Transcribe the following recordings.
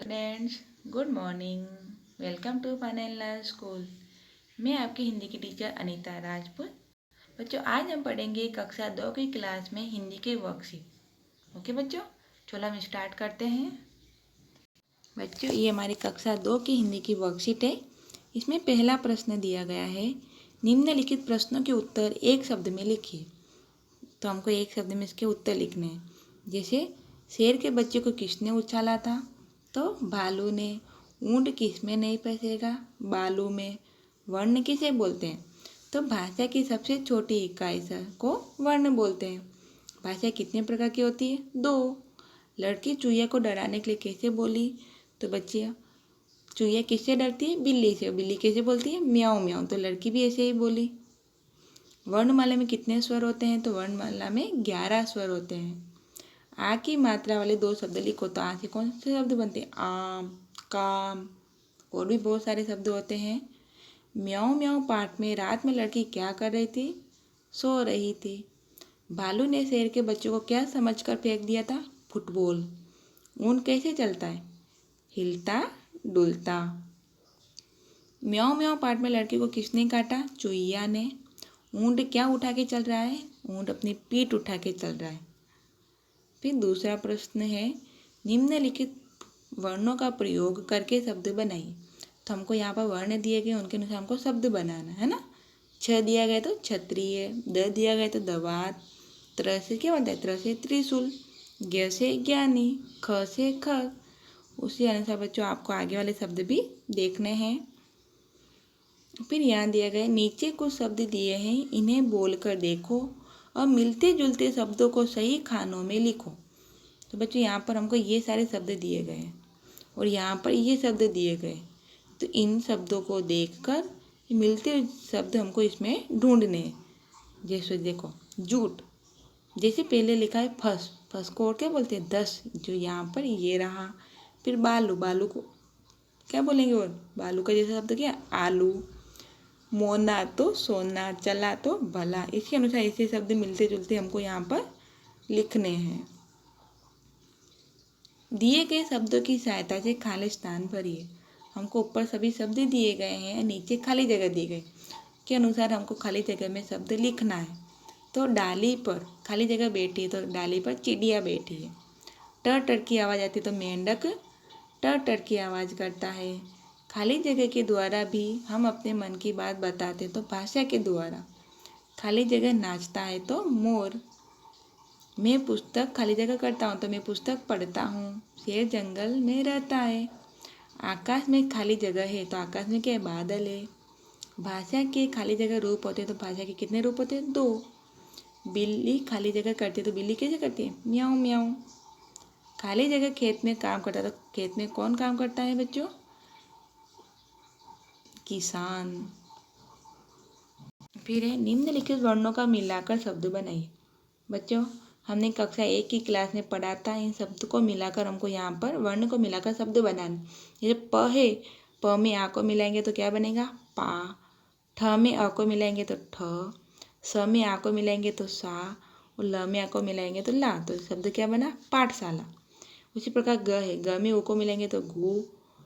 Friends, good morning. Welcome to fun and learn school. मैं आपकी हिंदी की टीचर अनीता राजपूत। बच्चों, आज हम पढ़ेंगे कक्षा 2 की क्लास में हिंदी के वर्कशीट। ओके बच्चों, चलो हम स्टार्ट करते हैं। बच्चों, ये हमारी कक्षा 2 की हिंदी की वर्कशीट है। इसमें पहला प्रश्न दिया गया है, निम्नलिखित प्रश्नों के उत्तर एक शब्द में लिखिए। तो हमको एक शब्द में इसके उत्तर लिखने हैं। जैसे शेर के बच्चे को किसने उछाला था? तो भालू ने। ऊंट किस में नहीं फंसेगा? बालू में। वर्ण किसे बोलते हैं? तो भाषा की सबसे छोटी इकाई को वर्ण बोलते हैं। भाषा कितने प्रकार की होती है? 2। लड़की चूहिया को डराने के लिए कैसे बोली? तो बच्चे, चूहिया किससे डरती है? बिल्ली से। बिल्ली कैसे बोलती है? म्याऊं म्याऊं। तो लड़की भी ऐसे ही बोली। वर्णमाला में कितने स्वर होते हैं? तो वर्णमाला में 11 स्वर होते हैं। आ की मात्रा वाले 2 शब्द लिखो। तो आ से कौन से शब्द बनते हैं? आम, काम। और भी बहुत सारे शब्द होते हैं। म्याऊं म्याऊं पाठ में रात में लड़की क्या कर रही थी? सो रही थी। भालू ने शेर के बच्चों को क्या समझकर फेंक दिया था? फुटबॉल। ऊंट कैसे चलता है? हिलता डुलता। म्याऊं म्याऊं पाठ में लड़की को किसने काटा? चूहिया ने। ऊंट क्या उठा के चल रहा है? ऊंट अपनी पीठ उठा के चल रहा है। फिर दूसरा प्रश्न है, निम्नलिखित वर्णों का प्रयोग करके शब्द बनाइए। तो हमको यहाँ पर वर्ण दिए गए, उनके अनुसार हमको शब्द बनाना है ना। छ दिया गया तो क्षत्रिय, द दिया गया तो दवात, त्र से क्या बनता है? त्र से त्रिशूल, ज्ञ से ज्ञानी, ख से खग। उसी अनुसार बच्चों आपको आगे वाले शब्द भी देखने हैं। फिर यहाँ दिया गया, नीचे कुछ शब्द दिए हैं, इन्हें बोलकर देखो और मिलते जुलते शब्दों को सही खानों में लिखो। तो बच्चों, यहाँ पर हमको ये सारे शब्द दिए गए हैं और यहाँ पर ये शब्द दिए गए। तो इन शब्दों को देखकर मिलते शब्द हमको इसमें ढूंढने हैं। जैसे देखो, जूट, जैसे पहले लिखा है फस, फस को और क्या बोलते हैं? 10, जो यहाँ पर ये रहा। फिर बालू, बालू को क्या बोलेंगे? और बालू का जैसा शब्द क्या? आलू। मोना तो सोना, चला तो भला। इसके अनुसार ऐसे शब्द मिलते जुलते हमको यहाँ पर लिखने हैं। दिए गए शब्दों की सहायता से खाली स्थान भरिए। हमको ऊपर सभी शब्द दिए गए हैं, नीचे खाली जगह दी गई के अनुसार हमको खाली जगह में शब्द लिखना है। तो डाली पर खाली जगह बैठी है, तो डाली पर चिड़िया बैठी है। टर टर की आवाज़ आती है तो मेंढक टर टर की आवाज़ करता है। खाली जगह के द्वारा भी हम अपने मन की बात बताते तो भाषा के द्वारा। खाली जगह नाचता है तो मोर। मैं पुस्तक खाली जगह करता हूँ तो मैं पुस्तक पढ़ता हूँ। शेर जंगल में रहता है। आकाश में खाली जगह है तो आकाश में क्या है? बादल है। भाषा के खाली जगह रूप होते हैं तो भाषा के कितने रूप होते हैं? 2। बिल्ली खाली जगह करती है तो बिल्ली कैसे करती है? म्याऊं म्याऊं। खाली जगह खेत में काम करता है तो खेत में कौन काम करता है बच्चों? किसान। फिर है, निम्नलिखित वर्णों का मिलाकर शब्द बनाइए। बच्चों, हमने कक्षा 1 की क्लास में पढ़ा था, इन शब्द को मिलाकर हमको यहाँ पर वर्ण को मिलाकर शब्द बनाना। जैसे प है, प में आ को मिलाएंगे तो क्या बनेगा? पा। ठ में अ को मिलाएंगे तो ठ। स में आ को मिलाएंगे तो सा। और ल में आ को मिलाएंगे तो ला। तो शब्द क्या बना? पाठशाला। उसी प्रकार ग है, ग में उ को मिलाएंगे तो गु।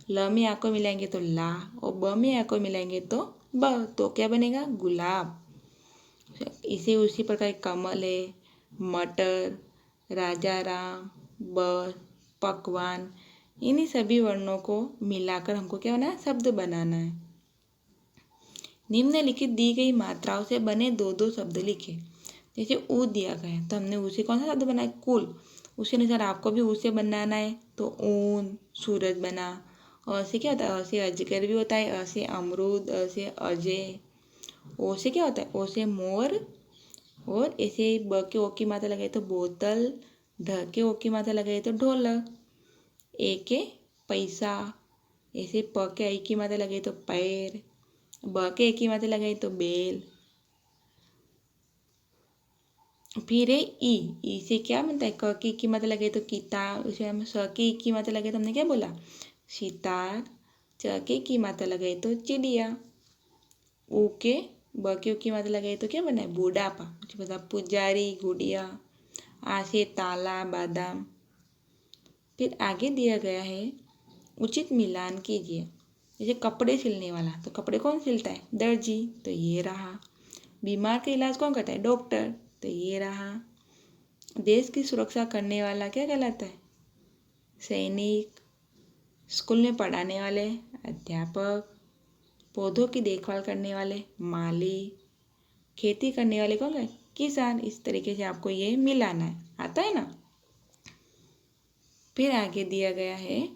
ल में आ को मिलाएंगे तो ला। और ब में आ को मिलाएंगे तो ब। तो क्या बनेगा? गुलाब। इसे उसी प्रकार कमल है, मटर, राजा राम, बस, पकवान। इन्हीं सभी वर्णों को मिलाकर हमको क्या बनाना है? शब्द बनाना है। निम्नलिखित दी गई मात्राओं से बने 2-2 शब्द लिखे। जैसे ऊ दिया गया है तो हमने उसे कौन सा शब्द बनाया? कुल। उसी अनुसार आपको भी उसे बनाना है तो ऊन, सूरज बना। अ से क्या होता है? अ से अजगर भी होता है, अ से अमरूद, अ से अजय। ओ से क्या होता है? ओ से मोर। और ऐसे ब के ओ की मात्रा लगाए तो बोतल, ढ के ओ की मात्रा लगाए तो ढोलक, ए के पैसा। ऐसे प के आई की मात्रा लगाए तो पैर, ब के ए की मात्रा लगाए तो बेल। फिर है ई से क्या बनता है? क की मात्रा लगाए तो किताब। उसे हम स के ई की मात्रा लगाए तो हमने क्या बोला? सितार। च के की मात्रा लगाए तो चिड़िया। ऊ के ब के ऊ की मात्रा लगाए तो क्या बना है? बुढ़ापा। मुझे पता, पुजारी, गुड़िया। आ से ताला, बादाम। फिर आगे दिया गया है, उचित मिलान कीजिए। जैसे कपड़े सिलने वाला, तो कपड़े कौन सिलता है? दर्जी, तो ये रहा। बीमार का इलाज कौन करता है? डॉक्टर, तो ये रहा। देश की सुरक्षा करने वाला क्या कहलाता है? सैनिक। स्कूल में पढ़ाने वाले अध्यापक। पौधों की देखभाल करने वाले माली। खेती करने वाले कौन है? किसान। इस तरीके से आपको ये मिलाना है, आता है ना। फिर आगे दिया गया है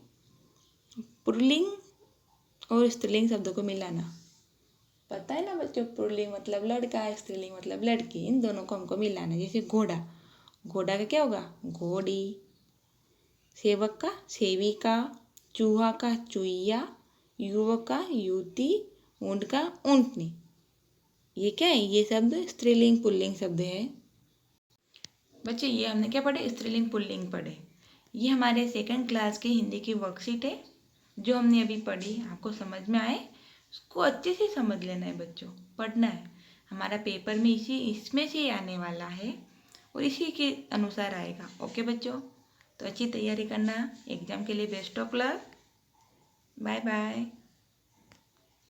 पुल्लिंग और स्त्रीलिंग शब्दों को मिलाना। पता है ना बच्चों, पुल्लिंग मतलब लड़का, स्त्रीलिंग मतलब लड़की, इन दोनों को हमको मिलाना है। जैसे घोड़ा, घोड़ा का क्या होगा? घोड़ी। सेवक का सेविका। चूहा का चूहिया। युवक का युवती। ऊंट का ऊंटनी। ये क्या है? ये शब्द स्त्रीलिंग पुल्लिंग शब्द है। बच्चे ये हमने क्या पढ़े? स्त्रीलिंग पुल्लिंग पढ़े। ये हमारे सेकंड क्लास की हिंदी की वर्कशीट है जो हमने अभी पढ़ी। आपको समझ में आए? उसको अच्छे से समझ लेना है बच्चों, पढ़ना है। हमारा पेपर में इसमें से ही आने वाला है और इसी के अनुसार आएगा। ओके बच्चों, तो अच्छी तैयारी करना। एग्ज़ाम के लिए best of luck. Bye bye.